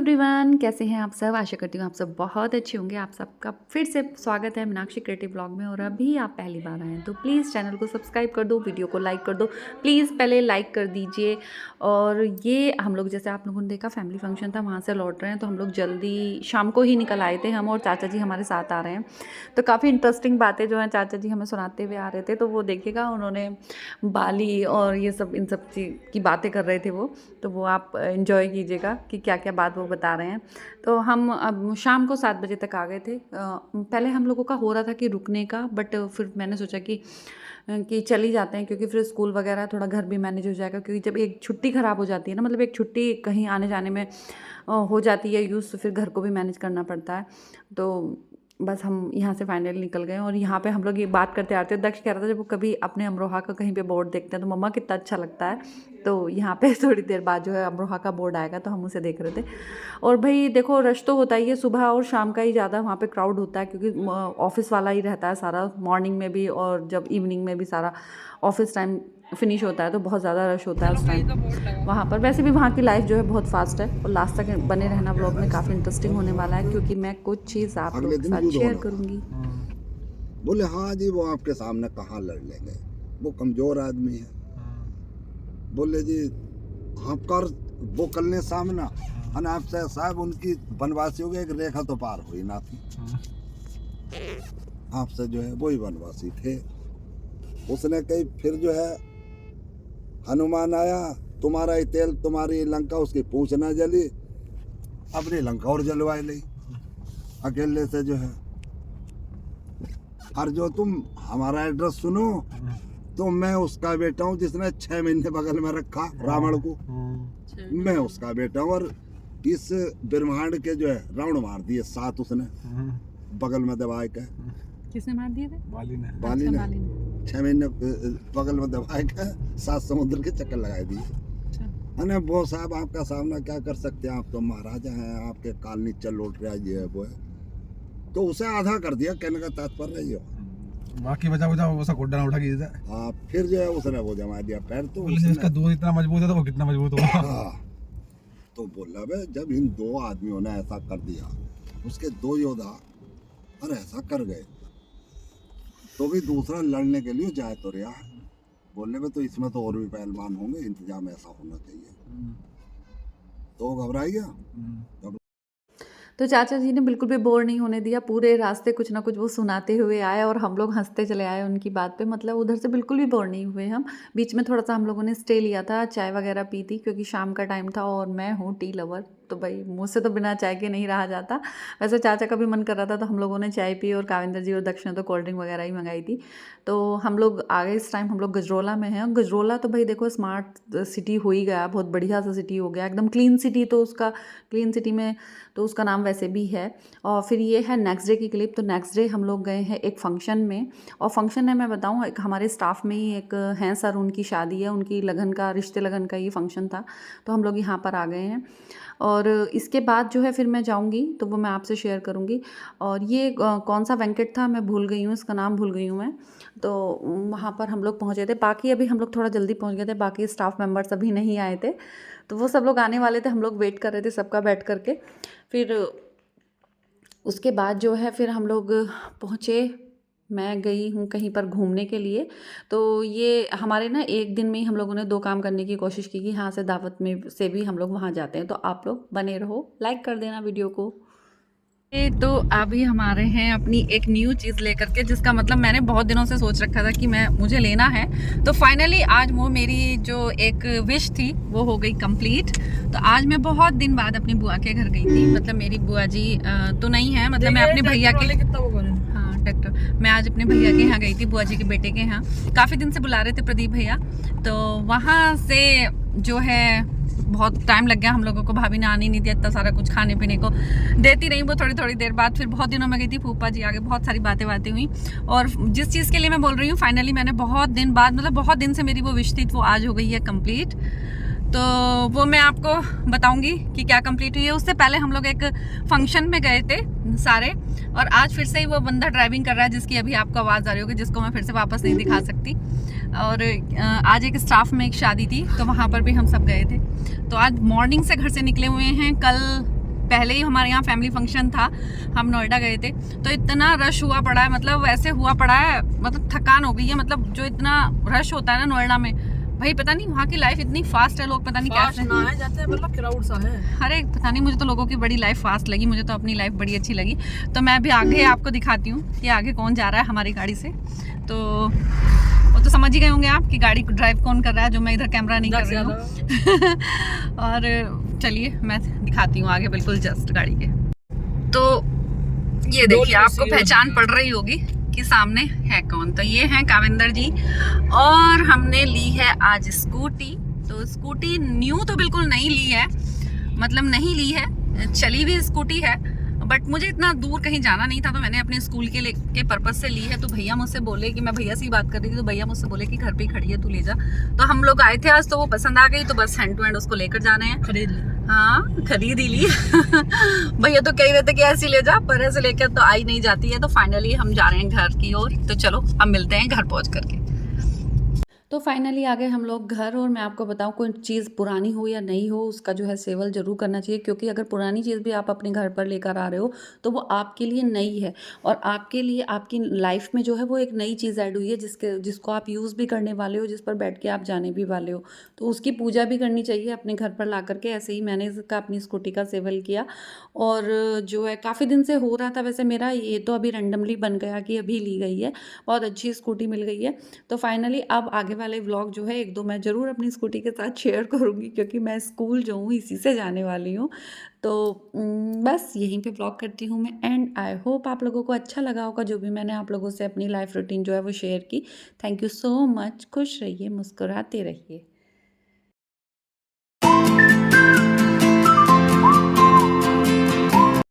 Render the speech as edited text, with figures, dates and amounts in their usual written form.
Everyone, कैसे हैं आप सब। आशा करती हूँ आप सब बहुत अच्छे होंगे। आप सबका फिर से स्वागत है मीनाक्षी क्रिएटिव ब्लॉग में। और अभी आप पहली बार आए हैं तो प्लीज़ चैनल को सब्सक्राइब कर दो, वीडियो को लाइक कर दो, प्लीज़ पहले लाइक कर दीजिए। और ये हम लोग, जैसे आप लोगों ने देखा, फैमिली फंक्शन था, वहाँ से लौट रहे हैं तो हम लोग जल्दी शाम को ही निकल आए थे। हम और चाचा जी हमारे साथ आ रहे हैं तो काफ़ी इंटरेस्टिंग बातें जो हैं चाचा जी हमें सुनाते हुए आ रहे थे। तो वो देखिएगा, उन्होंने बाली और ये सब इन सब चीज़ की बातें कर रहे थे वो, तो वो आप एंजॉय कीजिएगा कि क्या क्या बात वो बता रहे हैं। तो हम अब शाम को 7 बजे तक आ गए थे। पहले हम लोगों का हो रहा था कि रुकने का, बट फिर मैंने सोचा कि चली जाते हैं, क्योंकि फिर स्कूल वगैरह थोड़ा घर भी मैनेज हो जाएगा। क्योंकि जब एक छुट्टी ख़राब हो जाती है ना, मतलब एक छुट्टी कहीं आने जाने में हो जाती है यूज़, तो फिर घर को भी मैनेज करना पड़ता है। तो बस हम यहाँ से फाइनली निकल गए। और यहाँ पे हम लोग ये बात करते आते हैं, दक्ष कह रहा था जब वो कभी अपने अमरोहा का कहीं पे बोर्ड देखते हैं तो मम्मा कितना अच्छा लगता है। तो यहाँ पे थोड़ी देर बाद जो है अमरोहा का बोर्ड आएगा, तो हम उसे देख रहे थे। और भाई देखो, रश तो होता ही है, सुबह और शाम का ही ज़्यादा वहाँ पे क्राउड होता है, क्योंकि ऑफिस वाला ही रहता है सारा, मॉर्निंग में भी और जब इवनिंग में भी सारा ऑफिस टाइम फिनिश होता है तो बहुत ज़्यादा रश होता है उस टाइम वहाँ पर। वैसे भी वहाँ की लाइफ जो है बहुत फास्ट है। और लास्ट तक बने रहना ब्लॉग में, काफ़ी इंटरेस्टिंग होने वाला है, क्योंकि मैं कुछ चीज़ आप लोगों के साथ शेयर करूँगी। बोले हाँ जी, वो आपके सामने कहाँ लड़ लेंगे, वो कमज़ोर आदमी है। बोले जी आपका वो कल सामना आपसे साहब, उनकी वनवासियों की एक रेखा तो पार हुई ना थी। आपसे जो है वही वनवासी थे। उसने कही फिर जो है हनुमान आया, तुम्हारा ही तेल तुम्हारी लंका, उसकी पूंछ ना जली, अपनी लंका और जलवाई ली अकेले से जो है। और जो तुम हमारा एड्रेस सुनो, तो मैं उसका बेटा हूँ जिसने 6 महीने बगल में रखा रावण को। मैं उसका बेटा हूँ। और इस ब्रह्मांड के जो है रावण मार दिए 7 उसने बगल में दबाए के। किसने मार दिए थे? बाली ने 6 महीने बगल में दबाए के 7 समुद्र के चक्कर लगाए दिए। अने वो साहब आपका सामना क्या कर सकते हैं, आप तो महाराजा हैं, आपके काल नीचे लौट रहा है, ये है वो है। तो उसे आधा कर दिया, कहने का तात्पर्य ये बाकी बचा वो गोड्डा उठा के। हाँ, फिर जो है उसने वो जमा दिया पैर। तो इसका दूध इतना मजबूत है तो वो कितना मजबूत होगा। हाँ, तो बोला बे, जब इन 2 आदमियों ने ऐसा कर दिया, उसके 2 योद्धा और ऐसा कर गए, तो भी दूसरा लड़ने के लिए जाए तो रहा। बोलने में तो इसमें तो और भी पहलवान होंगे, इंतजाम ऐसा होना चाहिए। तो घबरा गया। तो चाचा जी ने बिल्कुल भी बोर नहीं होने दिया, पूरे रास्ते कुछ ना कुछ वो सुनाते हुए आए और हम लोग हंसते चले आए उनकी बात पे। मतलब उधर से बिल्कुल भी बोर नहीं हुए हम। बीच में थोड़ा सा हम लोगों ने स्टे लिया था, चाय वगैरह पी थी, क्योंकि शाम का टाइम था और मैं हूँ टी लवर, तो भाई मुझसे तो बिना चाय के नहीं रहा जाता। वैसे चाचा का भी मन कर रहा था तो हम लोगों ने चाय पी, और काविंदर जी और दक्ष ने तो कोल्ड ड्रिंक वगैरह ही मंगाई थी। तो हम लोग आगे, इस टाइम हम लोग गजरोला में हैं। गजरोला तो भाई देखो स्मार्ट सिटी हो ही गया, बहुत बढ़िया सा सिटी हो गया, एकदम क्लीन सिटी। तो उसका क्लीन सिटी में तो उसका नाम वैसे भी है। और फिर ये है नेक्स्ट डे की क्लिप। तो नेक्स्ट डे हम लोग गए हैं एक फंक्शन में, और फंक्शन है, मैं बताऊँ, एक हमारे स्टाफ में ही एक हैं सर, उनकी शादी है, उनकी लगन का, रिश्ते लगन का ये फंक्शन था, तो हम लोग यहाँ पर आ गए हैं। और इसके बाद जो है फिर मैं जाऊँगी तो वो मैं आपसे शेयर करूँगी। और ये कौन सा वेंकट था, मैं भूल गई हूँ, इसका नाम भूल गई हूँ मैं। तो वहाँ पर हम लोग पहुँचे थे। बाकी अभी हम लोग थोड़ा जल्दी पहुँच गए थे, बाकी स्टाफ मेम्बर्स अभी नहीं आए थे, तो वो सब लोग आने वाले थे, हम लोग वेट कर रहे थे सबका बैठ करके। फिर उसके बाद जो है फिर हम लोग पहुँचे। मैं गई हूँ कहीं पर घूमने के लिए। तो ये हमारे ना एक दिन में ही हम लोगों ने 2 काम करने की कोशिश की कि यहाँ से दावत में से भी हम लोग वहाँ जाते हैं। तो आप लोग बने रहो, लाइक कर देना वीडियो को। तो अभी हमारे हैं अपनी एक न्यू चीज़ लेकर के, जिसका मतलब मैंने बहुत दिनों से सोच रखा था कि मुझे लेना है। तो फाइनली आज वो मेरी जो एक विश थी वो हो गई कंप्लीट। तो आज मैं बहुत दिन बाद अपनी बुआ के घर गई थी। मतलब मेरी बुआ जी तो नहीं है, मतलब मैं अपने भैया के, हाँ ट्रैक्टर, मैं आज अपने भैया के यहाँ गई थी, बुआ जी के बेटे के यहाँ। काफ़ी दिन से बुला रहे थे प्रदीप भैया, तो वहाँ से जो है बहुत टाइम लग गया हम लोगों को। भाभी ने आने नहीं दिया, इतना सारा कुछ खाने पीने को देती रही वो थोड़ी थोड़ी देर बाद। फिर बहुत दिनों में गई थी फूफा जी आगे, बहुत सारी बातें हुई। और जिस चीज़ के लिए मैं बोल रही हूँ, फाइनली मैंने बहुत दिन बाद, मतलब बहुत दिन से मेरी वो विश थी, वो आज हो गई है कंप्लीट। तो वो मैं आपको बताऊंगी कि क्या कंप्लीट हुई है। उससे पहले हम लोग एक फंक्शन में गए थे सारे, और आज फिर से ही वो बंदा ड्राइविंग कर रहा है जिसकी अभी आपको आवाज़ आ रही होगी, जिसको मैं फिर से वापस नहीं दिखा सकती। और आज एक स्टाफ में एक शादी थी, तो वहाँ पर भी हम सब गए थे। तो आज मॉर्निंग से घर से निकले हुए हैं। कल पहले ही हमारे यहाँ फैमिली फंक्शन था, हम नोएडा गए थे, तो इतना रश हुआ पड़ा है, मतलब वैसे हुआ पड़ा है, मतलब थकान हो गई है। मतलब जो इतना रश होता है ना नोएडा में, भाई पता नहीं वहाँ की लाइफ इतनी फास्ट है, लोग पता नहीं कैसे ना है जाते हैं, मतलब क्राउड सा है। अरे पता नहीं, मुझे तो लोगों की बड़ी लाइफ फास्ट लगी, मुझे तो अपनी लाइफ बड़ी अच्छी लगी। तो मैं अभी आगे आपको दिखाती हूँ कि आगे कौन जा रहा है हमारी गाड़ी से। तो वो तो समझ ही गए होंगे आप कि गाड़ी को ड्राइव कौन कर रहा है, जो मैं इधर कैमरा नहीं कर रही हूँ। और चलिए मैं दिखाती हूँ आगे बिल्कुल जस्ट गाड़ी के। तो ये देखिए, आपको पहचान पड़ रही होगी कि सामने है कौन। तो ये हैं काविंदर जी, और हमने ली है आज स्कूटी। तो स्कूटी न्यू तो बिल्कुल नहीं ली है, मतलब नहीं ली है, चली हुई स्कूटी है, बट मुझे इतना दूर कहीं जाना नहीं था, तो मैंने अपने स्कूल के पर्पस से ली है। तो भैया मुझसे बोले कि, मैं भैया से ही बात कर रही थी, तो भैया मुझसे बोले कि घर पे ही खड़ी है, तू ले जा। तो हम लोग आए थे आज, तो वो पसंद आ गई, तो बस हैंड टू हैंड उसको लेकर जा रहे हैं। खरीद ली। हाँ खरीद ही ली। भैया तो कह रहे थे कि ऐसी ले जा, पर ऐसे लेकर तो आई नहीं जाती है। तो फाइनली हम जा रहे हैं घर की ओर। तो चलो हम मिलते हैं घर पहुंच करके। तो फाइनली आ गए हम लोग घर, और मैं आपको बताऊं, कोई चीज़ पुरानी हो या नहीं हो, उसका जो है सेवल ज़रूर करना चाहिए, क्योंकि अगर पुरानी चीज़ भी आप अपने घर पर लेकर आ रहे हो तो वो आपके लिए नई है, और आपके लिए आपकी लाइफ में जो है वो एक नई चीज़ ऐड हुई है, जिसको आप यूज़ भी करने वाले हो, जिस पर बैठ के आप जाने भी वाले हो। तो उसकी पूजा भी करनी चाहिए अपने घर पर ला करके। ऐसे ही मैंने इसका अपनी स्कूटी का सेवल किया, और जो है काफ़ी दिन से हो रहा था वैसे मेरा, ये तो अभी रैंडमली बन गया कि अभी ली गई है, बहुत अच्छी स्कूटी मिल गई है। तो फाइनली अब आगे वाले व्लॉग जो है 1-2 मैं ज़रूर अपनी स्कूटी के साथ शेयर करूँगी, क्योंकि मैं स्कूल जो हूँ इसी से जाने वाली हूँ। तो बस यहीं पे व्लॉग करती हूँ मैं एंड। आई होप आप लोगों को अच्छा लगा होगा जो भी मैंने आप लोगों से अपनी लाइफ रूटीन जो है वो शेयर की। Thank you so much. खुश रहिए, मुस्कुराते रहिए।